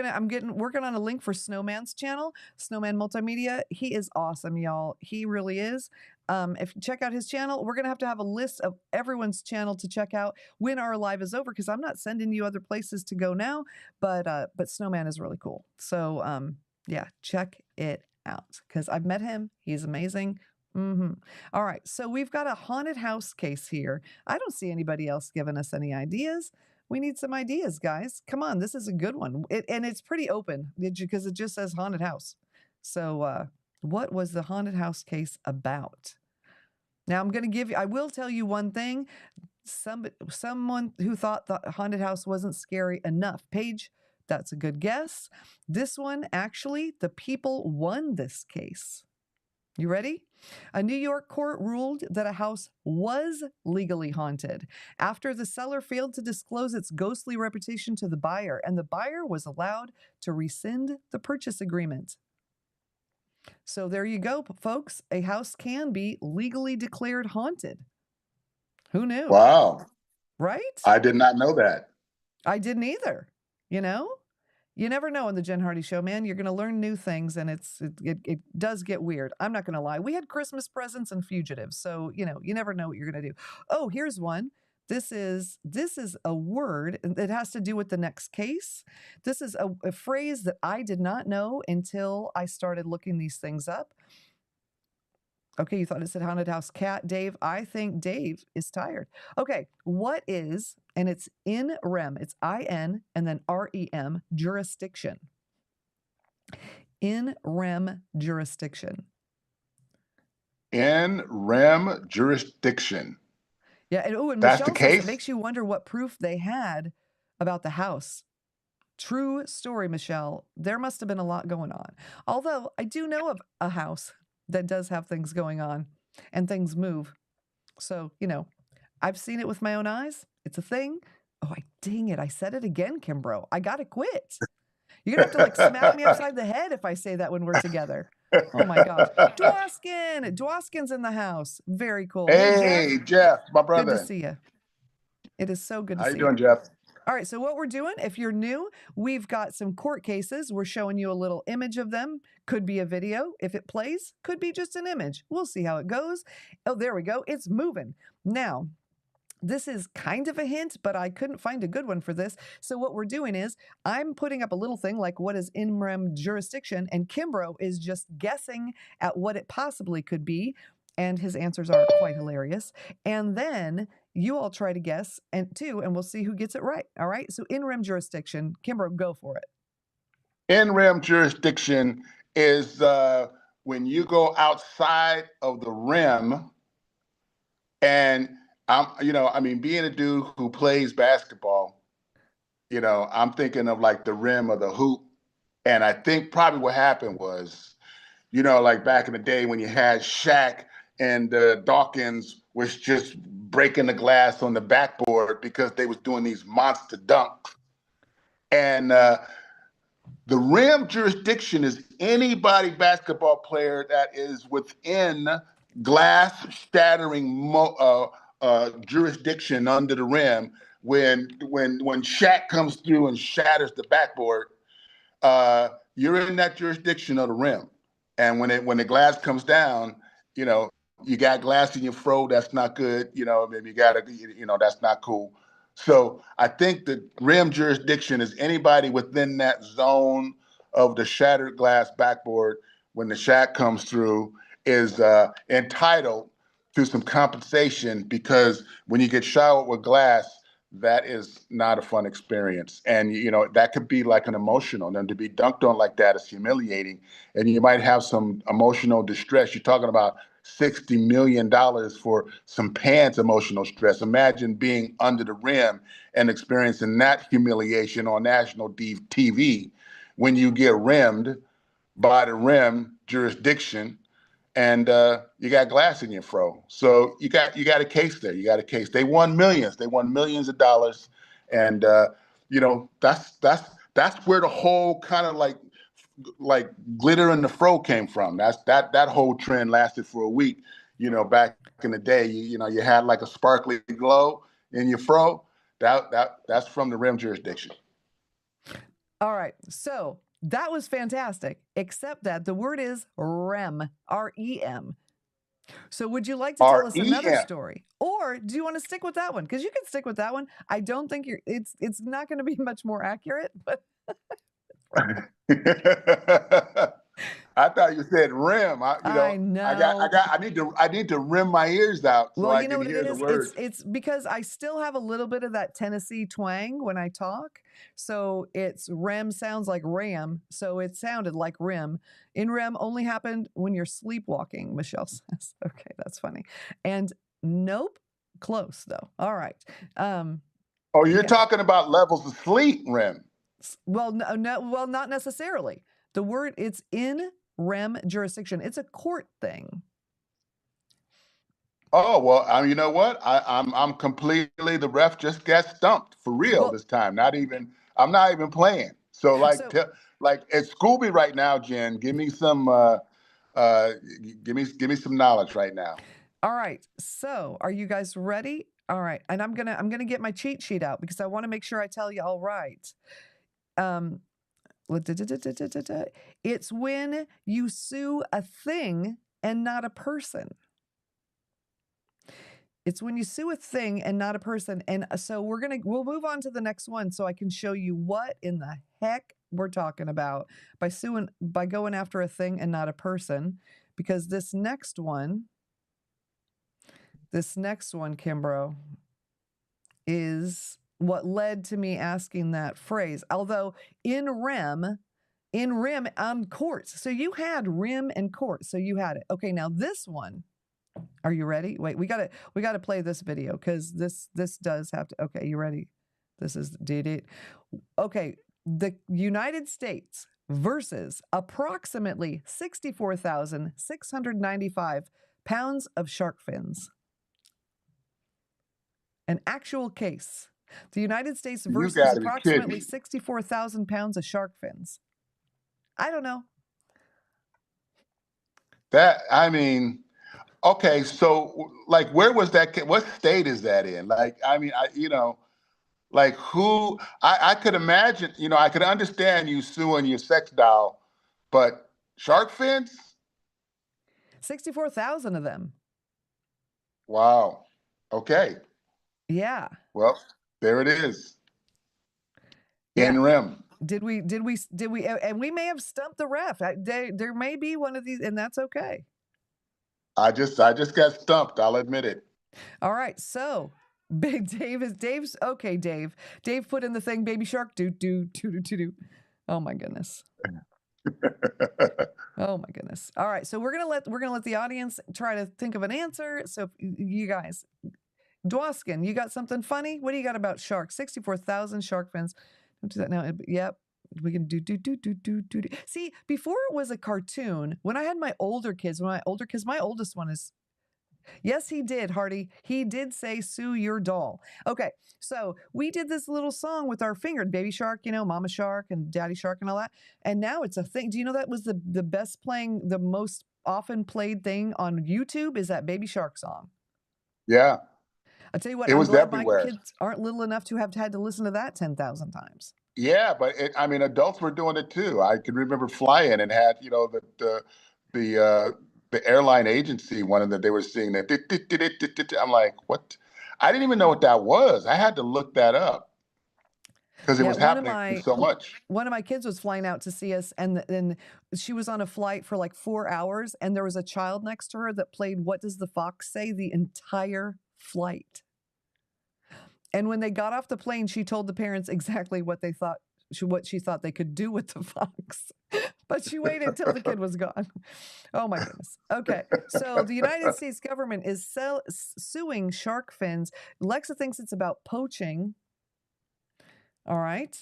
working on a link for Snowman's channel, Snowman Multimedia. He is awesome, y'all. He really is. If you check out his channel, we're gonna have to have a list of everyone's channel to check out when our live is over because I'm not sending you other places to go now, but Snowman is really cool. So yeah, check it out because I've met him. He's amazing. All right, so we've got a haunted house case here. I don't see anybody else giving us any ideas. We need some ideas, guys. Come on, this is a good one. And it's pretty open because it just says haunted house. So, what was the haunted house case about? Now, I will tell you one thing. Someone who thought the haunted house wasn't scary enough. Paige, that's a good guess. This one, actually, the people won this case. You ready? A New York court ruled that a house was legally haunted after the seller failed to disclose its ghostly reputation to the buyer, and the buyer was allowed to rescind the purchase agreement. So there you go, folks. A house can be legally declared haunted. Who knew? Wow. Right? I did not know that. I didn't either. You know? You never know on the Jen Hardy Show, man. You're going to learn new things, and it does get weird. I'm not going to lie. We had Christmas presents and fugitives, so you never know what you're going to do. Oh, here's one. This is a word that has to do with the next case. This is a phrase that I did not know until I started looking these things up. Okay, you thought it said haunted house cat, Dave. I think Dave is tired. Okay, what is, and it's in rem, it's IN and then REM, jurisdiction. In rem jurisdiction. In rem jurisdiction. Yeah, and That's the Michelle says it case? makes you wonder what proof they had about the house. True story, Michelle. There must have been a lot going on. Although I do know of a house that does have things going on. and things move. So, I've seen it with my own eyes. It's a thing. Oh, dang it. I said it again, Kimbrough. I got to quit. You're going to have to smack me upside the head if I say that when we're together. Oh my gosh. Dwoskin's in the house. Very cool. Hey, Jeff. Hey, Jeff, my Good to brother. see you. It is so good to How see you doing, you. Jeff? All right, so what we're doing, if you're new, we've got some court cases. We're showing you a little image of them. Could be a video. If it plays, could be just an image. We'll see how it goes. Oh, there we go. It's moving. Now, this is kind of a hint, but I couldn't find a good one for this. So what we're doing is I'm putting up a little thing like what is in rem jurisdiction, and Kimbrough is just guessing at what it possibly could be. And his answers are quite hilarious. And then you all try to guess and we'll see who gets it right. All right. So in rem jurisdiction, Kimbrough, go for it. In rem jurisdiction is when you go outside of the rim, and being a dude who plays basketball, I'm thinking of like the rim of the hoop. And I think probably what happened was, like back in the day when you had Shaq and Dawkins was just breaking the glass on the backboard because they was doing these monster dunks. And the rim jurisdiction is anybody basketball player that is within glass shattering jurisdiction under the rim. When Shaq comes through and shatters the backboard, you're in that jurisdiction of the rim. And when the glass comes down, you got glass in your throat. That's not good. Maybe you got to, that's not cool. So I think the rim jurisdiction is anybody within that zone of the shattered glass backboard when the Shaq comes through is entitled to some compensation, because when you get showered with glass, that is not a fun experience. And, that could be like an emotional, and to be dunked on like that is humiliating. And you might have some emotional distress. You're talking about $60 million for some pants emotional stress. Imagine being under the rim and experiencing that humiliation on national TV when you get rimmed by the rim jurisdiction, and you got glass in your fro. So you got a case there. You got a case. They won millions. They won millions of dollars, and that's where the whole kind of like glitter in the fro came from. That whole trend lasted for a week. Back in the day, you had like a sparkly glow in your fro. That's from the rim jurisdiction. All right, so that was fantastic, except that the word is REM, R-E-M. So would you like to tell us another story? Or do you want to stick with that one? Because you can stick with that one. I don't think it's not going to be much more accurate, but I thought you said rim. I know. I need to rim my ears out so I can hear the words. It's because I still have a little bit of that Tennessee twang when I talk. So it's rem sounds like ram. So it sounded like rim. In rem only happened when you're sleepwalking, Michelle says. Okay, that's funny. And nope, close though. All right. You're talking about levels of sleep, rem. Well, well, not necessarily. The word, it's in rem jurisdiction. It's a court thing. Oh, well, you know what? I'm completely, the ref just got stumped for real this time. I'm not even playing. So like at Scooby right now, Jen, give me some give me some knowledge right now. All right. So are you guys ready? All right. And I'm gonna get my cheat sheet out because I want to make sure I tell you all right. It's when you sue a thing and not a person. It's when you sue a thing and not a person. And so we'll move on to the next one so I can show you what in the heck we're talking about by going after a thing and not a person. Because this next one, Kimbrough, is what led to me asking that phrase. Although in rem on courts. So you had rim and court. So you had it. Okay, now this one. Are you ready? Wait, we gotta play this video because this does have to. Okay, you ready? This is it. Okay, the United States versus approximately 64,695 pounds of shark fins. An actual case. The United States You versus got to be kidding approximately me. 64,000 pounds of shark fins. I don't know. I mean, okay, so like, where was that? What state is that in? Like, I mean, like who? I could imagine, I could understand you suing your sex doll, but shark fins? 64,000 of them. Wow. Okay. Yeah. Well, there it is. Yeah. In rim. Did we, and we may have stumped the ref. There may be one of these, and that's okay. I just got stumped. I'll admit it. All right. So Big Dave's okay, Dave. Dave put in the thing, baby shark, do. Oh my goodness. Oh my goodness. All right. So we're gonna let the audience try to think of an answer. So you guys, Dwoskin, you got something funny? What do you got about sharks? 64,000 shark fins. Don't do that now. Yep. We can do. See, before it was a cartoon, when I had my older kids, my oldest one is, yes, he did, Hardy. He did say, sue your doll. Okay, so we did this little song with our finger, baby shark, mama shark and daddy shark and all that. And now it's a thing. Do you know that was the the most often played thing on YouTube is that baby shark song? Yeah. I'll tell you what, It I'm was glad everywhere. my kids aren't little enough to have had to listen to that 10,000 times. Yeah, but I mean, adults were doing it too. I can remember flying and had, the airline agency wanted that they were seeing that. I'm like, what? I didn't even know what that was. I had to look that up because it was happening so much. One of my kids was flying out to see us, and then she was on a flight for like 4 hours, and there was a child next to her that played "What Does the Fox Say" the entire flight. And when they got off the plane, she told the parents exactly what she thought they could do with the fox. But she waited until the kid was gone. Oh my goodness. Okay. So the United States government is suing shark fins. Lexa thinks it's about poaching. All right.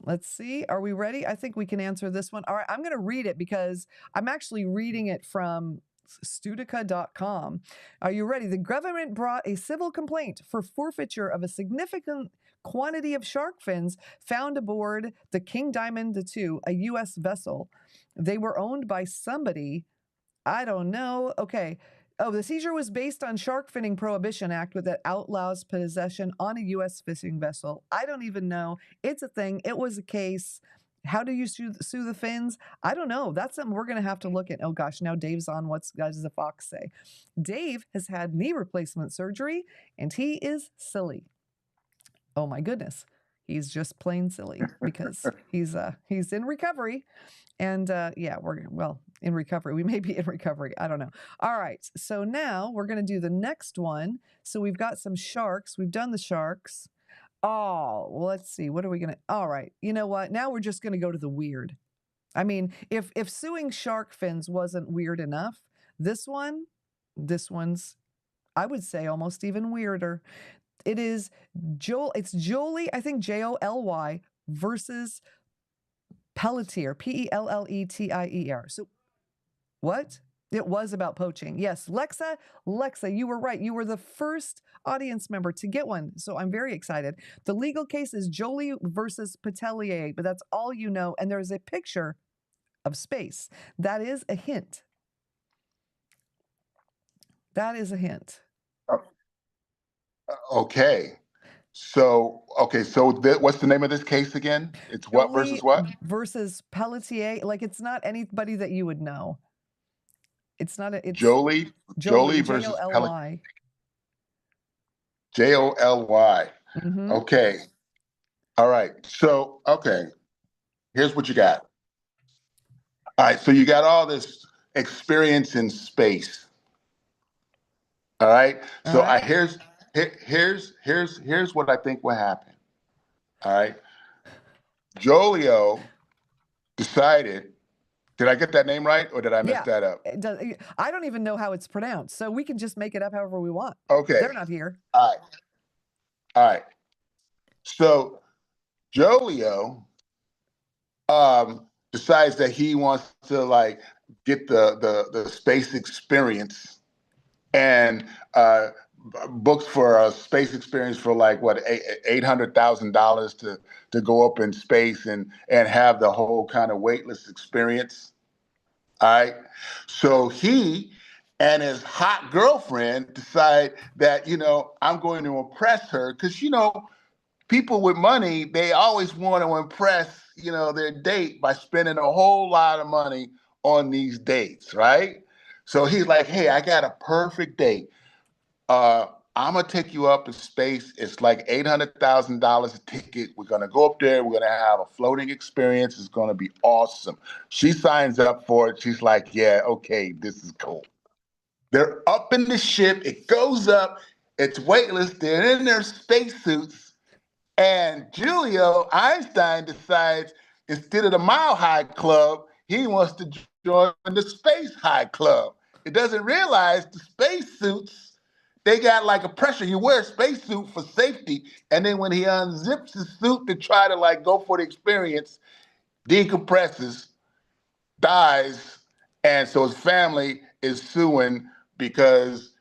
Let's see. Are we ready? I think we can answer this one. All right. I'm going to read it because I'm actually reading it from Studica.com. Are you ready? The government brought a civil complaint for forfeiture of a significant quantity of shark fins found aboard the King Diamond II, a U.S. vessel. They were owned by somebody. I don't know. Okay. Oh, the seizure was based on Shark Finning Prohibition Act that outlaws possession on a U.S. fishing vessel. I don't even know. It's a thing. It was a case. How do you sue the fins? I don't know. That's something we're going to have to look at. Oh, gosh. Now Dave's on What Does the Fox Say? Dave has had knee replacement surgery, and he is silly. Oh, my goodness. He's just plain silly because he's in recovery. And yeah, in recovery. We may be in recovery. I don't know. All right. So now we're going to do the next one. So we've got some sharks. We've done the sharks. Oh, well, let's see. What are we going to? All right. You know what? Now we're just going to go to the weird. I mean, if suing shark fins wasn't weird enough, this one's, I would say, almost even weirder. It is it's Joly, I think Joly versus Pelletier, Pelletier. So what? It was about poaching. Yes, Lexa, you were right. You were the first audience member to get one. So I'm very excited. The legal case is Joly versus Pelletier, but that's all you know. And there's a picture of space. That is a hint. That is a hint. Okay. So what's the name of this case again? It's what versus what? Versus Pelletier. Like, it's not anybody that you would know. It's not a, it's Joly versus Joly. Joly. Mm-hmm. Okay. All right. So, okay. Here's what you got. All right. So you got all this experience in space. All right. So here's what I think will happen. All right. Jolio decided. Did I get that name right, or did I mess that up? I don't even know how it's pronounced, so we can just make it up however we want. Okay. They're not here. All right. So Jolio decides that he wants to like get the space experience and books for a space experience for like what $800,000 to go up in space and have the whole kind of weightless experience. All right, so he and his hot girlfriend decide that I'm going to impress her because people with money, they always want to impress their date by spending a whole lot of money on these dates, right? So he's like, hey, I got a perfect date. I'm gonna take you up in space. It's like $800,000 a ticket. We're gonna go up there. We're gonna have a floating experience. It's gonna be awesome. She signs up for it. She's like, yeah, okay, this is cool. They're up in the ship. It goes up. It's weightless. They're in their spacesuits. And Julio Einstein decides instead of the Mile High Club, he wants to join the Space High Club. It doesn't realize the spacesuits, they got like a pressure. You wear a spacesuit for safety, and then when he unzips his suit to try to like go for the experience, decompresses, dies, and so his family is suing because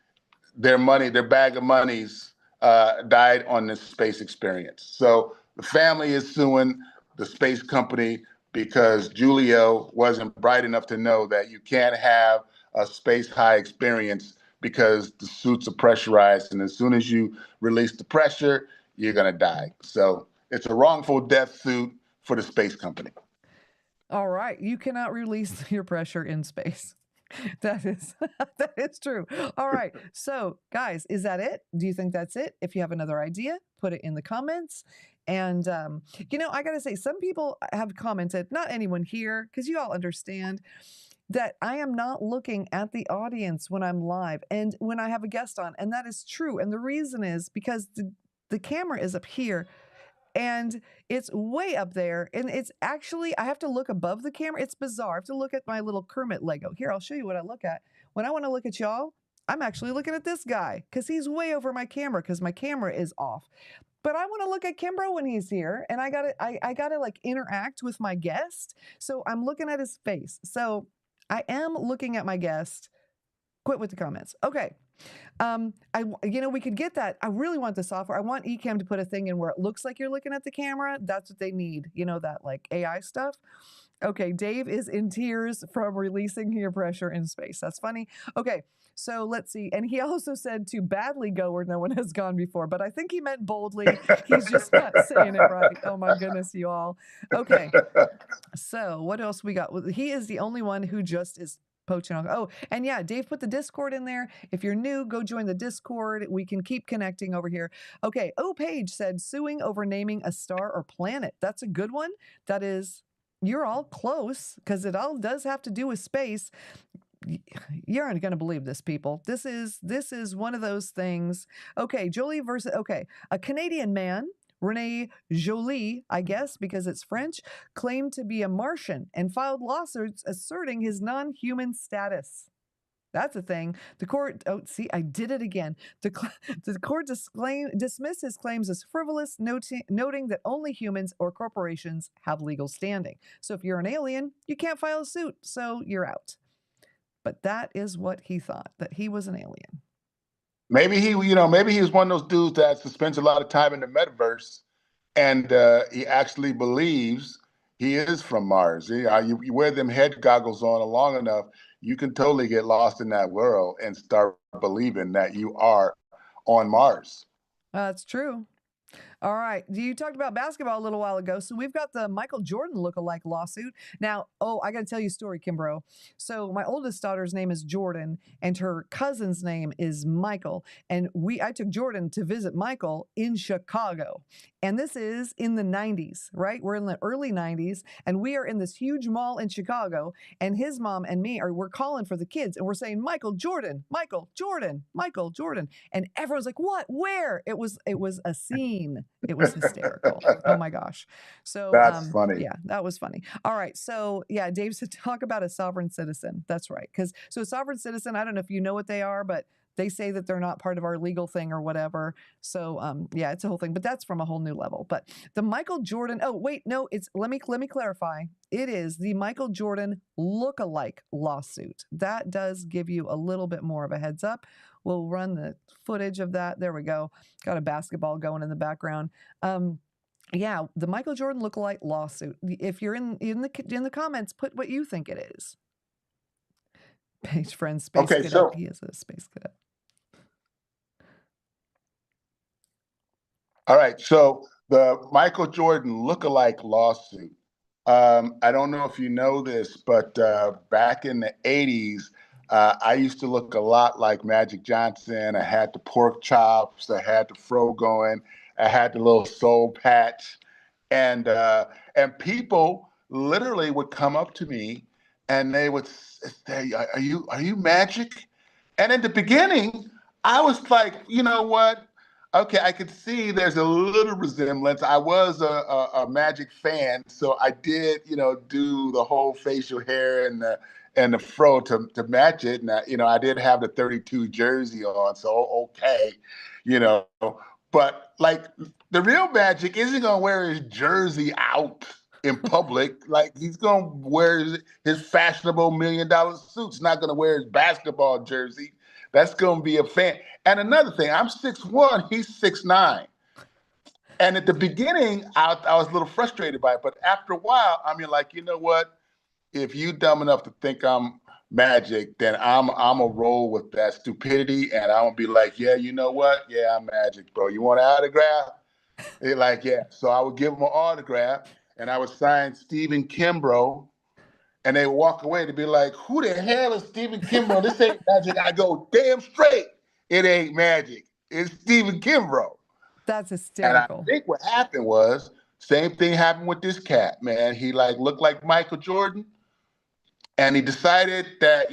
their money, their bag of monies, died on this space experience. So the family is suing the space company because Julio wasn't bright enough to know that you can't have a space high experience because the suits are pressurized, and as soon as you release the pressure, you're gonna die. So it's a wrongful death suit for the space company. All right, you cannot release your pressure in space. That is that is true. All right. So, guys, is that it? Do you think that's it? If you have another idea, put it in the comments. And I got to say, some people have commented, not anyone here, because you all understand that I am not looking at the audience when I'm live and when I have a guest on. And that is true. And the reason is because the camera is up here and it's way up there. And it's actually, I have to look above the camera. It's bizarre. I have to look at my little Kermit Lego. Here, I'll show you what I look at. When I want to look at y'all, I'm actually looking at this guy because he's way over my camera because my camera is off. But I want to look at Kimbrough when he's here, and I gotta like interact with my guest. So I'm looking at his face. So I am looking at my guest. Quit with the comments. Okay. We could get that. I really want the software. I want Ecamm to put a thing in where it looks like you're looking at the camera. That's what they need. That like AI stuff. Okay, Dave is in tears from releasing your pressure in space. That's funny. Okay, so let's see. And he also said to badly go where no one has gone before, but I think he meant boldly. He's just not saying it right. Oh my goodness, you all. Okay, so what else we got? He is the only one who just is poaching on. Oh, and yeah, Dave put the Discord in there. If you're new, go join the Discord. We can keep connecting over here. Okay, Paige said suing over naming a star or planet. That's a good one. That is, you're all close because it all does have to do with space. You aren't going to believe this, people. This is one of those things. Okay, Joly versus, okay, a Canadian man, Rene Joly, I guess, because it's French, claimed to be a Martian and filed lawsuits asserting his non-human status. That's a thing. The court, oh, see, I did it again. The court dismissed his claims as frivolous, noting that only humans or corporations have legal standing. So if you're an alien, you can't file a suit, so you're out. But that is what he thought, that he was an alien. Maybe maybe he was one of those dudes that spends a lot of time in the metaverse, and he actually believes he is from Mars. You wear them head goggles on long enough, you can totally get lost in that world and start believing that you are on Mars. That's true. All right. You talked about basketball a little while ago. So we've got the Michael Jordan lookalike lawsuit. Now, I got to tell you a story, Kimbrough. So my oldest daughter's name is Jordan, and her cousin's name is Michael. And I took Jordan to visit Michael in Chicago. And this is in the 90s, right? We're in the early 90s, and we are in this huge mall in Chicago. And his mom and me we're calling for the kids, and we're saying, Michael Jordan, Michael Jordan, Michael Jordan. And everyone's like, what? Where? It was a scene. It was hysterical. Oh my gosh. So that's funny. Yeah, that was funny. All right. So yeah, Dave said talk about a sovereign citizen. That's right. So a sovereign citizen, I don't know if you know what they are, but they say that they're not part of our legal thing or whatever. So yeah, it's a whole thing, but that's from a whole new level. But the Michael Jordan, oh wait, no, let me clarify. It is the Michael Jordan lookalike lawsuit. That does give you a little bit more of a heads up. We'll run the footage of that. There we go. Got a basketball going in the background. Yeah, the Michael Jordan lookalike lawsuit. If you're in the comments, put what you think it is. Page friend, space Okay, cadet. so He is a space cadet. all right, so the Michael Jordan lookalike lawsuit. I don't know if you know this, but back in the 80s, I used to look a lot like Magic Johnson. I had the pork chops, I had the fro going, I had the little soul patch, and people literally would come up to me and they would say, are you Magic?" And in the beginning, I was like, you know what? Okay, I could see there's a little resemblance. I was a Magic fan, so I did, do the whole facial hair and the fro to match it. And I did have the 32 jersey on, so okay, you know. But like the real Magic isn't gonna wear his jersey out in public. Like he's gonna wear his fashionable $1 million suits. Not gonna wear his basketball jersey. That's gonna be a fan. And another thing, I'm 6'1", he's 6'9". And at the beginning, I was a little frustrated by it, but after a while, I mean, like, you know what? If you dumb enough to think I'm Magic, then I'm a roll with that stupidity, and I'm gonna be like, yeah, you know what? Yeah, I'm Magic, bro. You want an autograph? They're like, yeah. So I would give them an autograph, and I would sign Steven Kimbrough, and they walk away to be like, who the hell is Steven Kimbrough? This ain't Magic. I go, damn straight, it ain't Magic. It's Steven Kimbrough. That's And I hysterical. think what happened was, same thing happened with this cat, man. He like looked like Michael Jordan, and he decided that,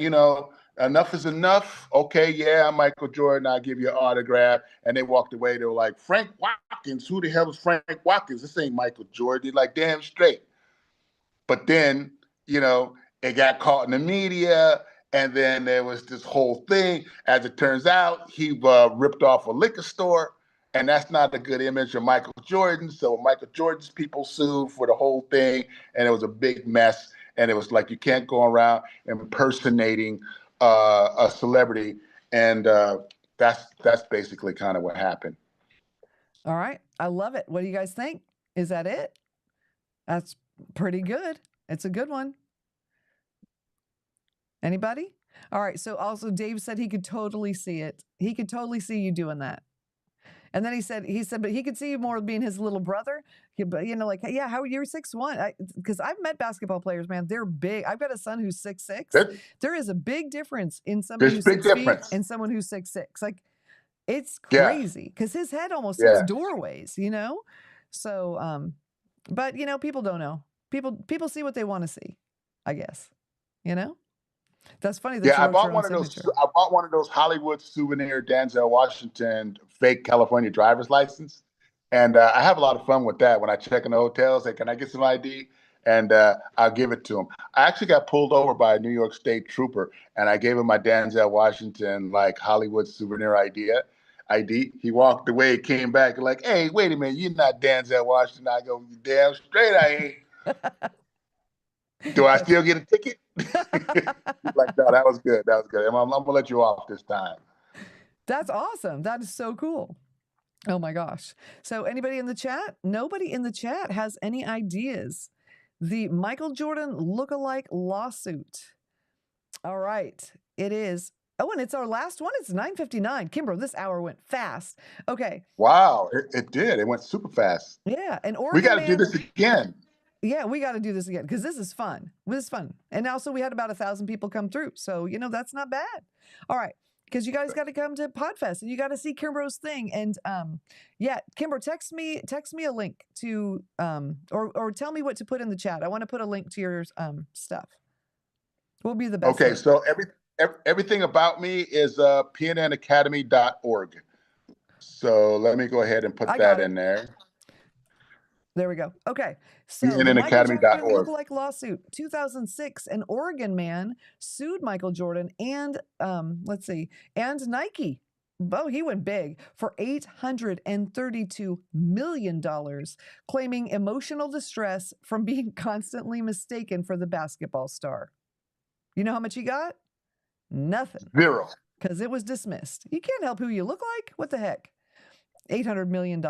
enough is enough. Okay, yeah, I'm Michael Jordan. I'll give you an autograph. And they walked away. They were like, Frank Watkins? Who the hell is Frank Watkins? This ain't Michael Jordan. They're like, damn straight. But then, it got caught in the media. And then there was this whole thing. As it turns out, he ripped off a liquor store. And that's not a good image of Michael Jordan. So Michael Jordan's people sued for the whole thing. And it was a big mess. And it was like, you can't go around impersonating a celebrity. And that's basically kind of what happened. All right. I love it. What do you guys think? Is that it? That's pretty good. It's a good one. Anybody? All right. So also Dave said he could totally see it. He could totally see you doing that. And then he said, but he could see you more being his little brother. But like, yeah, how you're 6'1"? Because I've met basketball players, man. They're big. I've got a son who's 6'6". There is a big difference in somebody who's 6 feet and someone who's 6'6". Like, it's crazy because his head almost hits doorways, So, but people don't know. People see what they want to see, I guess. That's funny. That I bought one of those. I bought one of those Hollywood souvenir Denzel Washington fake California driver's license, and I have a lot of fun with that. When I check in the hotels, like, can I get some ID? And I'll give it to him. I actually got pulled over by a New York State trooper, and I gave him my Denzel Washington like Hollywood souvenir ID. He walked away, came back, like, hey, wait a minute, you're not Denzel Washington. I go, you damn straight I ain't. Do I still get a ticket? He's like, no, that was good. That was good. I'm gonna let you off this time. That's awesome. That is so cool. Oh my gosh. So anybody in the chat? Nobody in the chat has any ideas. The Michael Jordan lookalike lawsuit. All right. It is. Oh, and it's our last one. It's 9:59. Kimbrough, this hour went fast. Okay. Wow, it did. It went super fast. Yeah. And Oregon, we got to do this again. Yeah, we got to do this again because this is fun. This is fun. And also we had about 1,000 people come through. So, that's not bad. All right. Because you guys got to come to Podfest and you got to see Kimbrough's thing. And yeah, Kimbrough, text me a link to or tell me what to put in the chat. I want to put a link to your stuff. What would be the best? Okay, link? so everything about me is pnnacademy.org. So let me go ahead and put that in there. There we go. Okay. So pnnacademy.org. Lookalike lawsuit, 2006, an Oregon man sued Michael Jordan and let's see, and Nike. Oh, he went big for $832 million, claiming emotional distress from being constantly mistaken for the basketball star. You know how much he got? Nothing. Zero. because it was dismissed. You can't help who you look like. What the heck? $800 million.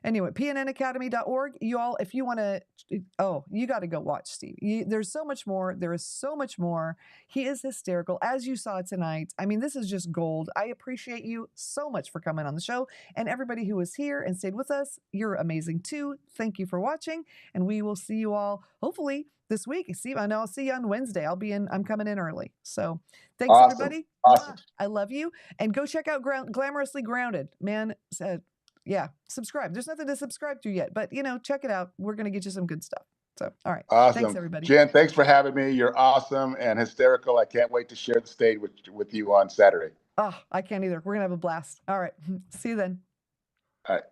Anyway, pnnacademy.org. You all, if you want to, you got to go watch Steve. There's so much more. There is so much more. He is hysterical, as you saw tonight. I mean, this is just gold. I appreciate you so much for coming on the show. And everybody who was here and stayed with us, you're amazing too. Thank you for watching. And we will see you all, hopefully, this week. See, I know I'll see you on Wednesday. I'm coming in early. So thanks, everybody. Awesome. I love you. And go check out Glamorously Grounded. Man, yeah, subscribe. There's nothing to subscribe to yet, but check it out. We're going to get you some good stuff. So, all right. Awesome. Thanks, everybody. Jen, thanks for having me. You're awesome and hysterical. I can't wait to share the stage with you on Saturday. Oh, I can't either. We're going to have a blast. All right. See you then. All right.